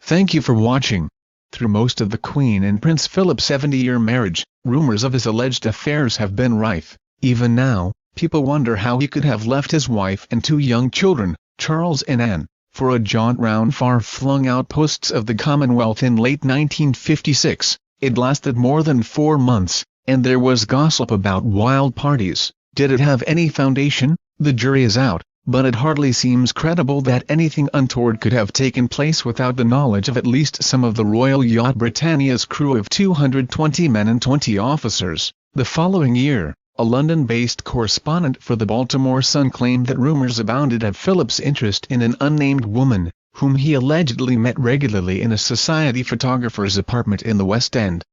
Thank you for watching. Through most of the Queen and Prince Philip's 70-year marriage, rumors of his alleged affairs have been rife. Even now, people wonder how he could have left his wife and two young children, Charles and Anne, for a jaunt round far-flung outposts of the Commonwealth in late 1956. It lasted more than 4 months, and there was gossip about wild parties. Did it have any foundation? The jury is out, but it hardly seems credible that anything untoward could have taken place without the knowledge of at least some of the Royal Yacht Britannia's crew of 220 men and 20 officers. The following year, a London-based correspondent for the Baltimore Sun claimed that rumors abounded of Philip's interest in an unnamed woman, whom he allegedly met regularly in a society photographer's apartment in the West End.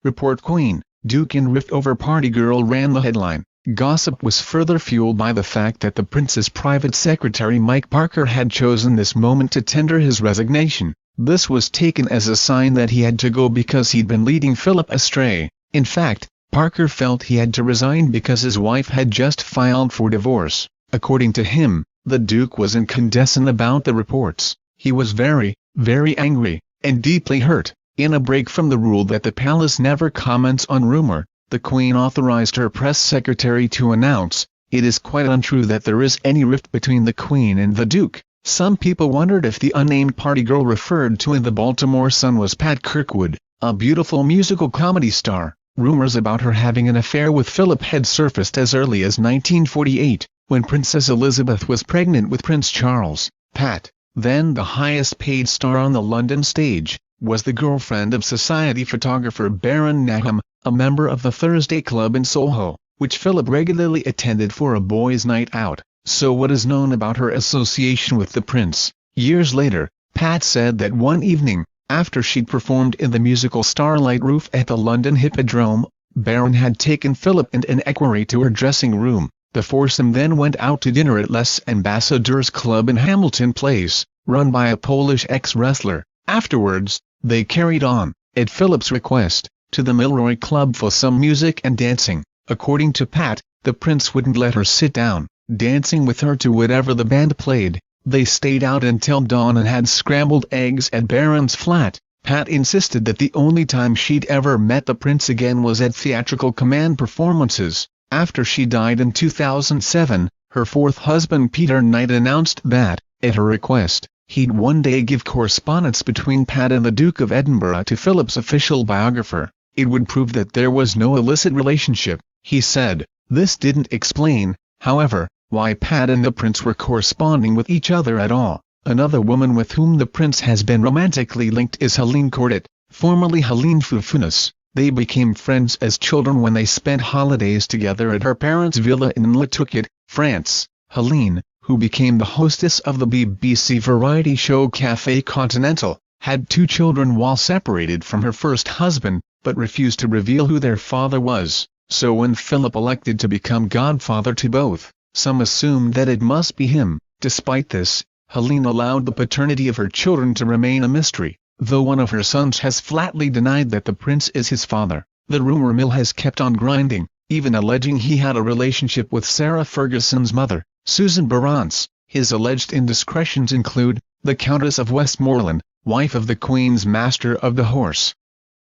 Report Queen, Duke in rift over party girl ran the headline. Gossip was further fueled by the fact that the prince's private secretary Mike Parker had chosen this moment to tender his resignation. This was taken as a sign that he had to go because he'd been leading Philip astray. In fact, Parker felt he had to resign because his wife had just filed for divorce. According to him, the Duke was incandescent about the reports. He was very, very angry, and deeply hurt. In a break from the rule that the palace never comments on rumor, the Queen authorized her press secretary to announce, "It is quite untrue that there is any rift between the Queen and the Duke." Some people wondered if the unnamed party girl referred to in the Baltimore Sun was Pat Kirkwood, a beautiful musical comedy star. Rumors about her having an affair with Philip had surfaced as early as 1948, when Princess Elizabeth was pregnant with Prince Charles. Pat, then the highest-paid star on the London stage, was the girlfriend of society photographer Baron Nahum, a member of the Thursday Club in Soho, which Philip regularly attended for a boys' night out. So what is known about her association with the prince? Years later, Pat said that one evening, after she'd performed in the musical Starlight Roof at the London Hippodrome, Baron had taken Philip and an equerry to her dressing room. The foursome then went out to dinner at Les Ambassadeurs Club in Hamilton Place, run by a Polish ex-wrestler. Afterwards, they carried on, at Philip's request, to the Milroy Club for some music and dancing. According to Pat, the prince wouldn't let her sit down, dancing with her to whatever the band played. They stayed out until dawn and had scrambled eggs at Baron's flat. Pat insisted that the only time she'd ever met the prince again was at theatrical command performances. After she died in 2007, her fourth husband Peter Knight announced that, at her request, he'd one day give correspondence between Pat and the Duke of Edinburgh to Philip's official biographer. It would prove that there was no illicit relationship, he said. This didn't explain, however, why Pat and the prince were corresponding with each other at all. Another woman with whom the prince has been romantically linked is Helene Cordet, formerly Helene Fufunas. They became friends as children when they spent holidays together at her parents' villa in La Touquet, France. Helene, who became the hostess of the BBC variety show Café Continental, had 2 children while separated from her first husband, but refused to reveal who their father was. So when Philip elected to become godfather to both, some assumed that it must be him. Despite this, Helene allowed the paternity of her children to remain a mystery, though one of her sons has flatly denied that the prince is his father. The rumor mill has kept on grinding, even alleging he had a relationship with Sarah Ferguson's mother, Susan Barrance. His alleged indiscretions include, the Countess of Westmoreland, wife of the Queen's Master of the Horse.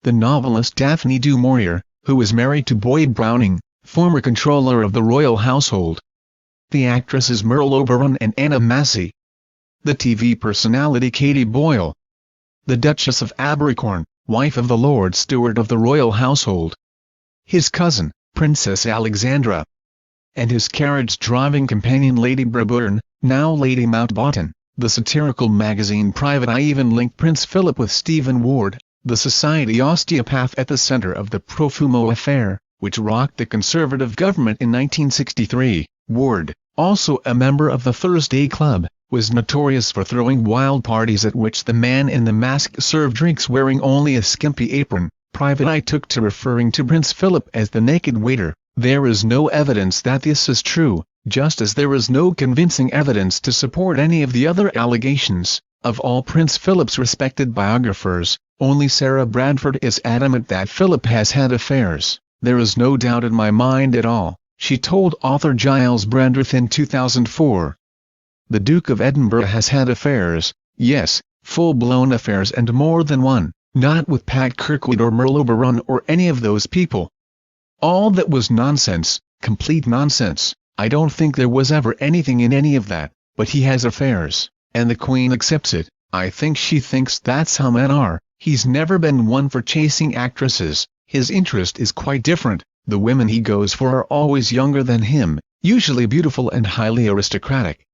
The novelist Daphne du Maurier, who was married to Boyd Browning, former controller of the royal household. The actresses Merle Oberon and Anna Massey. The TV personality Katie Boyle. The Duchess of Abercorn, wife of the Lord Steward of the royal household. His cousin, Princess Alexandra. And his carriage-driving companion Lady Brabourne, now Lady Mountbatten. The satirical magazine Private Eye even linked Prince Philip with Stephen Ward, the society osteopath at the center of the Profumo affair, which rocked the Conservative government in 1963. Ward, also a member of the Thursday Club, was notorious for throwing wild parties at which the man in the mask served drinks wearing only a skimpy apron. Private Eye took to referring to Prince Philip as the naked waiter. There is no evidence that this is true, just as there is no convincing evidence to support any of the other allegations. Of all Prince Philip's respected biographers, only Sarah Bradford is adamant that Philip has had affairs. "There is no doubt in my mind at all," she told author Giles Brandreth in 2004. The Duke of Edinburgh has had affairs, yes, full-blown affairs and more than one, not with Pat Kirkwood or Merle Oberon or any of those people. All that was nonsense, complete nonsense. I don't think there was ever anything in any of that, but he has affairs, and the Queen accepts it. I think she thinks that's how men are. He's never been one for chasing actresses. His interest is quite different. The women he goes for are always younger than him, usually beautiful and highly aristocratic.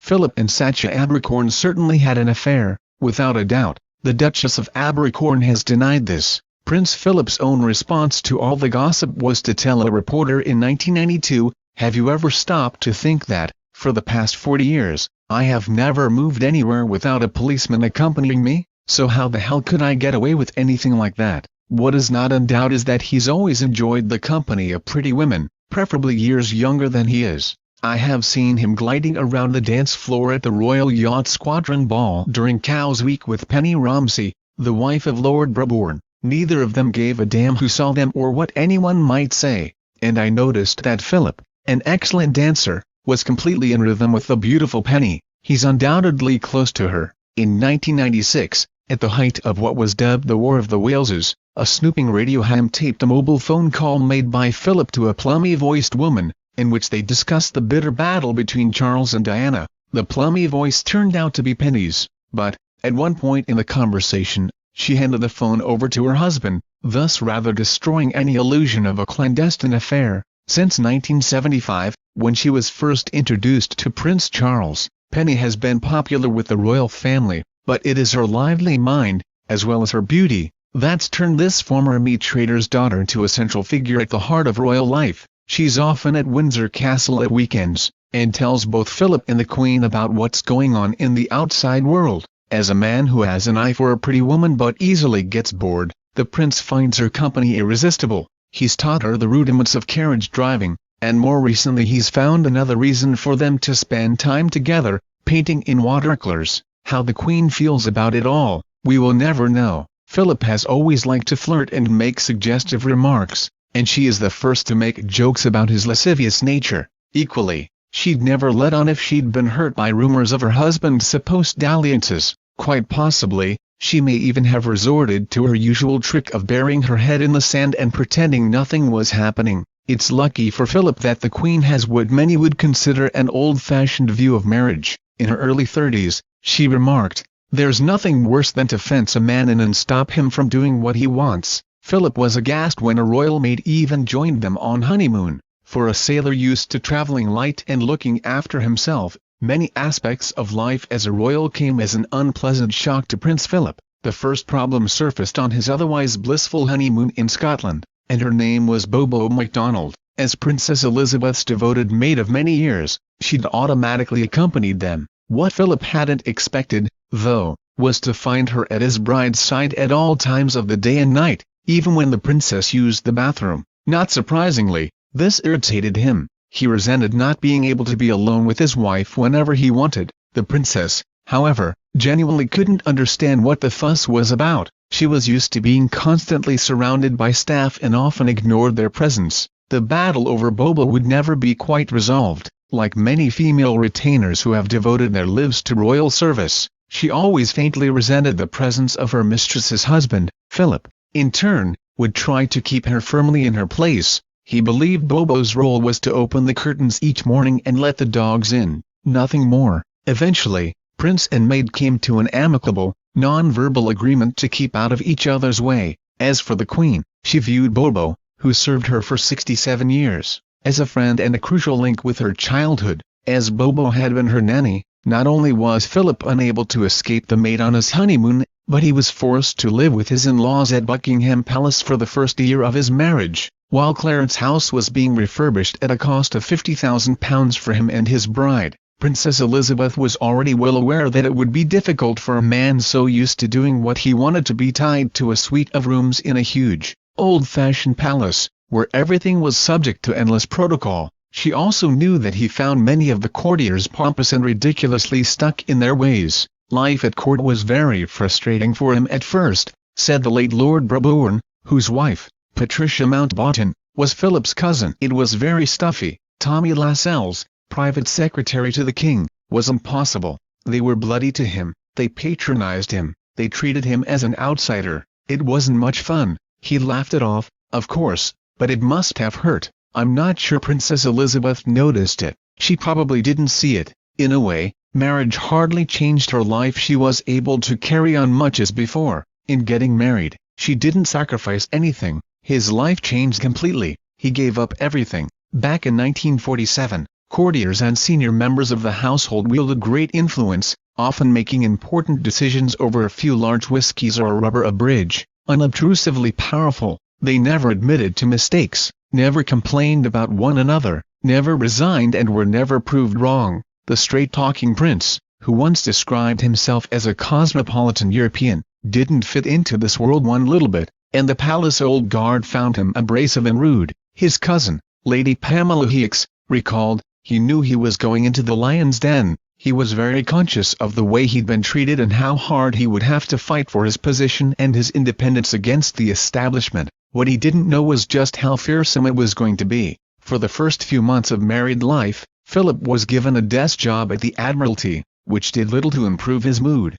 Philip and Sacha Abercorn certainly had an affair, without a doubt. The Duchess of Abercorn has denied this. Prince Philip's own response to all the gossip was to tell a reporter in 1992, "Have you ever stopped to think that, for the past 40 years, I have never moved anywhere without a policeman accompanying me? So how the hell could I get away with anything like that?" What is not in doubt is that he's always enjoyed the company of pretty women, preferably years younger than he is. I have seen him gliding around the dance floor at the Royal Yacht Squadron Ball during Cowes Week with Penny Romsey, the wife of Lord Brabourne. Neither of them gave a damn who saw them or what anyone might say, and I noticed that Philip, an excellent dancer, was completely in rhythm with the beautiful Penny. He's undoubtedly close to her. In 1996, at the height of what was dubbed the War of the Waleses, a snooping radio ham taped a mobile phone call made by Philip to a plummy-voiced woman, in which they discussed the bitter battle between Charles and Diana. The plummy voice turned out to be Penny's, but, at one point in the conversation, she handed the phone over to her husband, thus rather destroying any illusion of a clandestine affair. Since 1975, when she was first introduced to Prince Charles, Penny has been popular with the royal family, but it is her lively mind, as well as her beauty, that's turned this former meat trader's daughter into a central figure at the heart of royal life. She's often at Windsor Castle at weekends, and tells both Philip and the Queen about what's going on in the outside world. As a man who has an eye for a pretty woman but easily gets bored, the prince finds her company irresistible. He's taught her the rudiments of carriage driving, and more recently he's found another reason for them to spend time together, painting in watercolors. How the Queen feels about it all, we will never know. Philip has always liked to flirt and make suggestive remarks, and she is the first to make jokes about his lascivious nature. Equally, she'd never let on if she'd been hurt by rumors of her husband's supposed dalliances. Quite possibly, she may even have resorted to her usual trick of burying her head in the sand and pretending nothing was happening. It's lucky for Philip that the Queen has what many would consider an old-fashioned view of marriage. In her early 30s, she remarked, "There's nothing worse than to fence a man in and stop him from doing what he wants." Philip was aghast when a royal maid even joined them on honeymoon. For a sailor used to traveling light and looking after himself, many aspects of life as a royal came as an unpleasant shock to Prince Philip. The first problem surfaced on his otherwise blissful honeymoon in Scotland, and her name was Bobo MacDonald. As Princess Elizabeth's devoted maid of many years, she'd automatically accompanied them. What Philip hadn't expected, though, was to find her at his bride's side at all times of the day and night, even when the princess used the bathroom. Not surprisingly, this irritated him. He resented not being able to be alone with his wife whenever he wanted. The princess, however, genuinely couldn't understand what the fuss was about. She was used to being constantly surrounded by staff and often ignored their presence. The battle over Bobo would never be quite resolved. Like many female retainers who have devoted their lives to royal service, she always faintly resented the presence of her mistress's husband. Philip, in turn, would try to keep her firmly in her place. He believed Bobo's role was to open the curtains each morning and let the dogs in, nothing more. Eventually, prince and maid came to an amicable, non-verbal agreement to keep out of each other's way. As for the Queen, she viewed Bobo, who served her for 67 years, as a friend and a crucial link with her childhood. As Bobo had been her nanny, not only was Philip unable to escape the maid on his honeymoon, but he was forced to live with his in-laws at Buckingham Palace for the first year of his marriage, while Clarence House was being refurbished at a cost of £50,000 for him and his bride. Princess Elizabeth was already well aware that it would be difficult for a man so used to doing what he wanted to be tied to a suite of rooms in a huge, old-fashioned palace, where everything was subject to endless protocol. She also knew that he found many of the courtiers pompous and ridiculously stuck in their ways. Life at court was very frustrating for him at first, said the late Lord Brabourne, whose wife, Patricia Mountbatten, was Philip's cousin. It was very stuffy. Tommy Lascelles, private secretary to the king, was impossible. They were bloody to him. They patronized him, they treated him as an outsider. It wasn't much fun. He laughed it off, of course, but it must have hurt. I'm not sure Princess Elizabeth noticed it. She probably didn't see it. In a way, marriage hardly changed her life. She was able to carry on much as before. In getting married, she didn't sacrifice anything. His life changed completely. He gave up everything. Back in 1947, courtiers and senior members of the household wielded great influence, often making important decisions over a few large whiskies or a rubber bridge. Unobtrusively powerful, they never admitted to mistakes, never complained about one another, never resigned and were never proved wrong. The straight-talking prince, who once described himself as a cosmopolitan European, didn't fit into this world one little bit, and the palace old guard found him abrasive and rude. His cousin, Lady Pamela Hicks, recalled, he knew he was going into the lion's den. He was very conscious of the way he'd been treated and how hard he would have to fight for his position and his independence against the establishment. What he didn't know was just how fearsome it was going to be. For the first few months of married life, Philip was given a desk job at the Admiralty, which did little to improve his mood.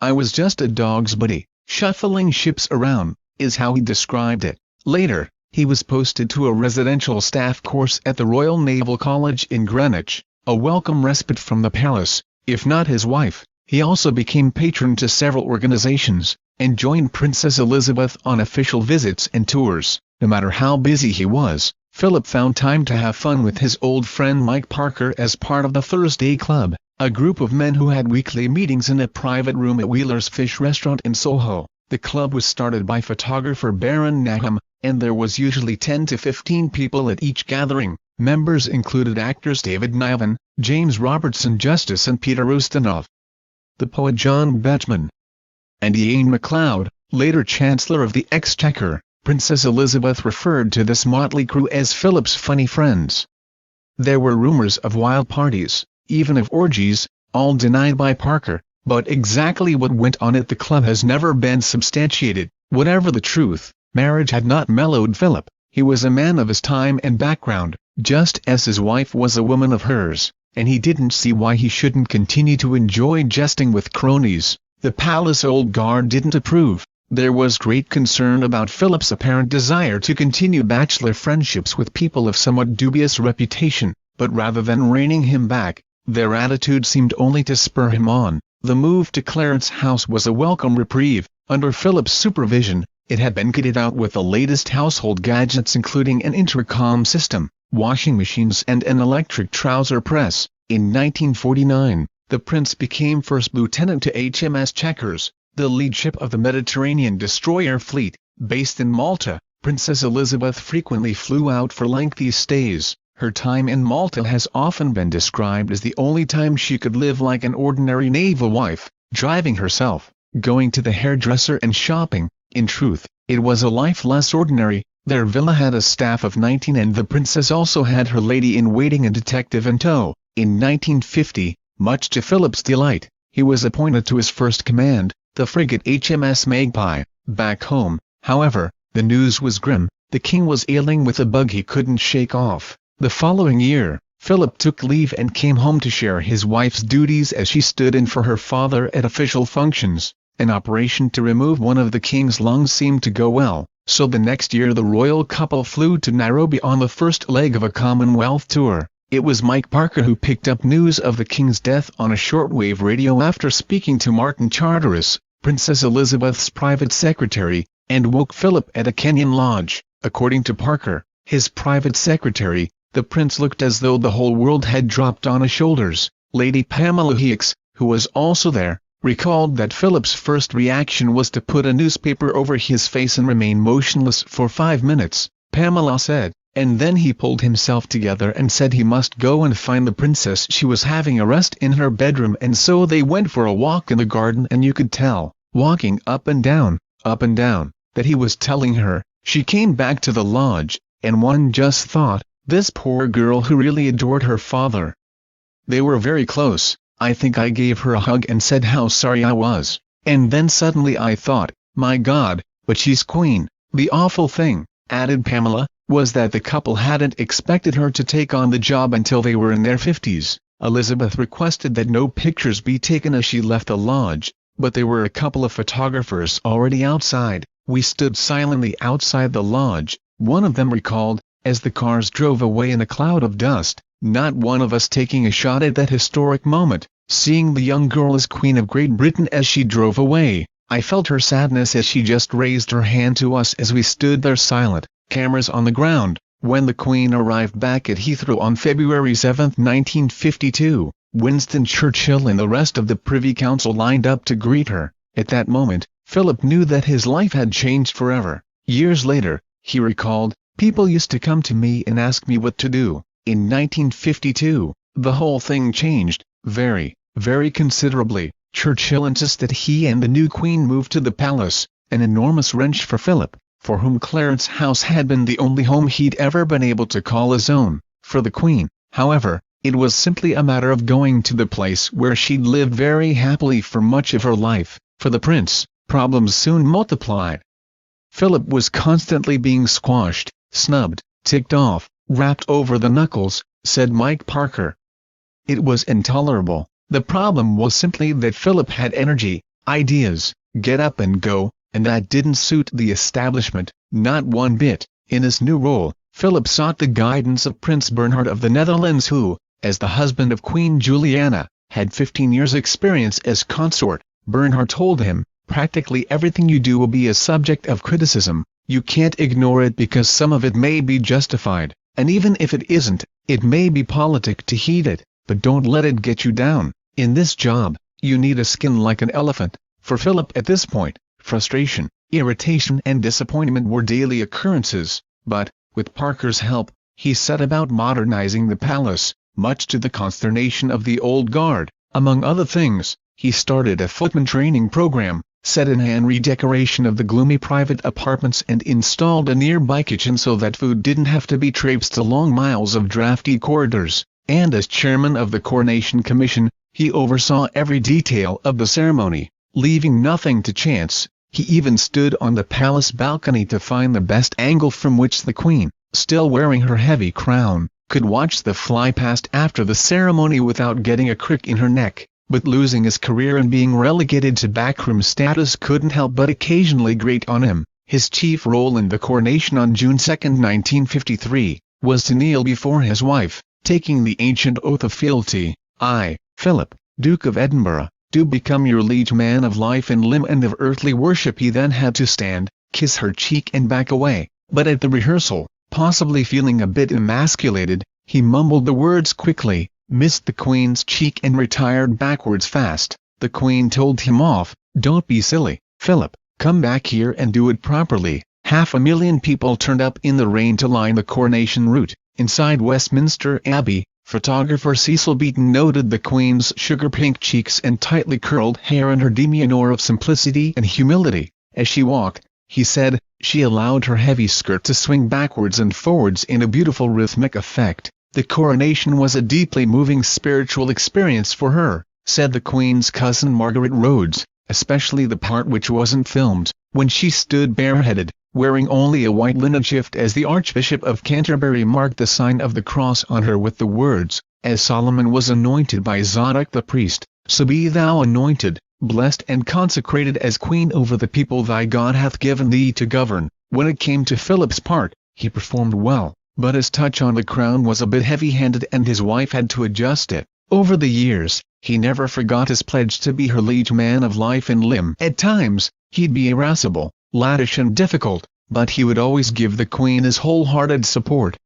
"I was just a dog's buddy, shuffling ships around," is how he described it. Later, he was posted to a residential staff course at the Royal Naval College in Greenwich, a welcome respite from the palace. If not his wife, he also became patron to several organizations, and joined Princess Elizabeth on official visits and tours. No matter how busy he was, Philip found time to have fun with his old friend Mike Parker as part of the Thursday Club, a group of men who had weekly meetings in a private room at Wheeler's Fish Restaurant in Soho. The club was started by photographer Baron Nahum, and there was usually 10 to 15 people at each gathering. Members included actors David Niven, James Robertson Justice and Peter Ustinov, the poet John Betjeman, and Ian MacLeod, later Chancellor of the Exchequer. Princess Elizabeth referred to this motley crew as Philip's funny friends. There were rumors of wild parties, even of orgies, all denied by Parker, but exactly what went on at the club has never been substantiated. Whatever the truth, marriage had not mellowed Philip. He was a man of his time and background, just as his wife was a woman of hers, and he didn't see why he shouldn't continue to enjoy jesting with cronies. The palace old guard didn't approve. There was great concern about Philip's apparent desire to continue bachelor friendships with people of somewhat dubious reputation, but rather than reining him back, their attitude seemed only to spur him on. The move to Clarence House was a welcome reprieve. Under Philip's supervision, it had been kitted out with the latest household gadgets including an intercom system, washing machines and an electric trouser press. In 1949, the prince became first lieutenant to HMS Chequers, the lead ship of the Mediterranean destroyer fleet. Based in Malta, Princess Elizabeth frequently flew out for lengthy stays. Her time in Malta has often been described as the only time she could live like an ordinary naval wife, driving herself, going to the hairdresser and shopping. In truth, it was a life less ordinary. Their villa had a staff of 19 and the princess also had her lady-in-waiting and detective in tow. In 1950, much to Philip's delight, he was appointed to his first command, the frigate HMS Magpie. Back home, however, the news was grim. The king was ailing with a bug he couldn't shake off. The following year, Philip took leave and came home to share his wife's duties as she stood in for her father at official functions. An operation to remove one of the king's lungs seemed to go well, so the next year the royal couple flew to Nairobi on the first leg of a Commonwealth tour. It was Mike Parker who picked up news of the king's death on a shortwave radio after speaking to Martin Charteris, Princess Elizabeth's private secretary, and woke Philip at a Kenyan lodge. According to Parker, his private secretary, the prince looked as though the whole world had dropped on his shoulders. Lady Pamela Hicks, who was also there, recalled that Philip's first reaction was to put a newspaper over his face and remain motionless for 5 minutes. Pamela said, and then he pulled himself together and said he must go and find the princess. She was having a rest in her bedroom, and so they went for a walk in the garden, and you could tell, walking up and down, that he was telling her. She came back to the lodge, and one just thought, this poor girl who really adored her father. They were very close. I think I gave her a hug and said how sorry I was. And then suddenly I thought, my God, but she's queen. The awful thing, added Pamela, was that the couple hadn't expected her to take on the job until they were in their 50s. Elizabeth requested that no pictures be taken as she left the lodge, but there were a couple of photographers already outside. We stood silently outside the lodge, one of them recalled, as the cars drove away in a cloud of dust, not one of us taking a shot at that historic moment, seeing the young girl as Queen of Great Britain as she drove away. I felt her sadness as she just raised her hand to us as we stood there silent, cameras on the ground. When the Queen arrived back at Heathrow on February 7, 1952, Winston Churchill and the rest of the Privy Council lined up to greet her. At that moment, Philip knew that his life had changed forever. Years later, he recalled, "People used to come to me and ask me what to do." In 1952, the whole thing changed, very, very considerably. Churchill insisted he and the new Queen move to the palace, an enormous wrench for Philip, for whom Clarence House had been the only home he'd ever been able to call his own. For the Queen, however, it was simply a matter of going to the place where she'd lived very happily for much of her life. For the Prince, problems soon multiplied. Philip was constantly being squashed, snubbed, ticked off, rapped over the knuckles, said Mike Parker. It was intolerable. The problem was simply that Philip had energy, ideas, get up and go, and that didn't suit the establishment, not one bit. In his new role, Philip sought the guidance of Prince Bernhard of the Netherlands who, as the husband of Queen Juliana, had 15 years' experience as consort. Bernhard told him, "Practically everything you do will be a subject of criticism. You can't ignore it because some of it may be justified, and even if it isn't, it may be politic to heed it, but don't let it get you down. In this job, you need a skin like an elephant." For Philip at this point, frustration, irritation and disappointment were daily occurrences, but, with Parker's help, he set about modernizing the palace, much to the consternation of the old guard. Among other things, he started a footman training program, set in hand redecoration of the gloomy private apartments and installed a nearby kitchen so that food didn't have to be traipsed along miles of drafty corridors, and as chairman of the Coronation Commission, he oversaw every detail of the ceremony, leaving nothing to chance. He even stood on the palace balcony to find the best angle from which the Queen, still wearing her heavy crown, could watch the fly past after the ceremony without getting a crick in her neck. But losing his career and being relegated to backroom status couldn't help but occasionally grate on him. His chief role in the coronation on June 2, 1953, was to kneel before his wife, taking the ancient oath of fealty. "I, Philip, Duke of Edinburgh, do become your liege man of life and limb and of earthly worship." He then had to stand, kiss her cheek and back away, but at the rehearsal, possibly feeling a bit emasculated, he mumbled the words quickly, missed the Queen's cheek and retired backwards fast. The Queen told him off, "Don't be silly, Philip, come back here and do it properly." 500,000 people turned up in the rain to line the coronation route. Inside Westminster Abbey, photographer Cecil Beaton noted the Queen's sugar-pink cheeks and tightly curled hair and her demeanor of simplicity and humility. As she walked, he said, she allowed her heavy skirt to swing backwards and forwards in a beautiful rhythmic effect. "The coronation was a deeply moving spiritual experience for her," said the Queen's cousin Margaret Rhodes, especially the part which wasn't filmed, when she stood bareheaded, wearing only a white linen shift as the Archbishop of Canterbury marked the sign of the cross on her with the words, "As Solomon was anointed by Zadok the priest, so be thou anointed, blessed and consecrated as Queen over the people thy God hath given thee to govern." When it came to Philip's part, he performed well, but his touch on the crown was a bit heavy-handed and his wife had to adjust it. Over the years, he never forgot his pledge to be her liege man of life and limb. At times, he'd be irascible, laddish and difficult, but he would always give the Queen his wholehearted support.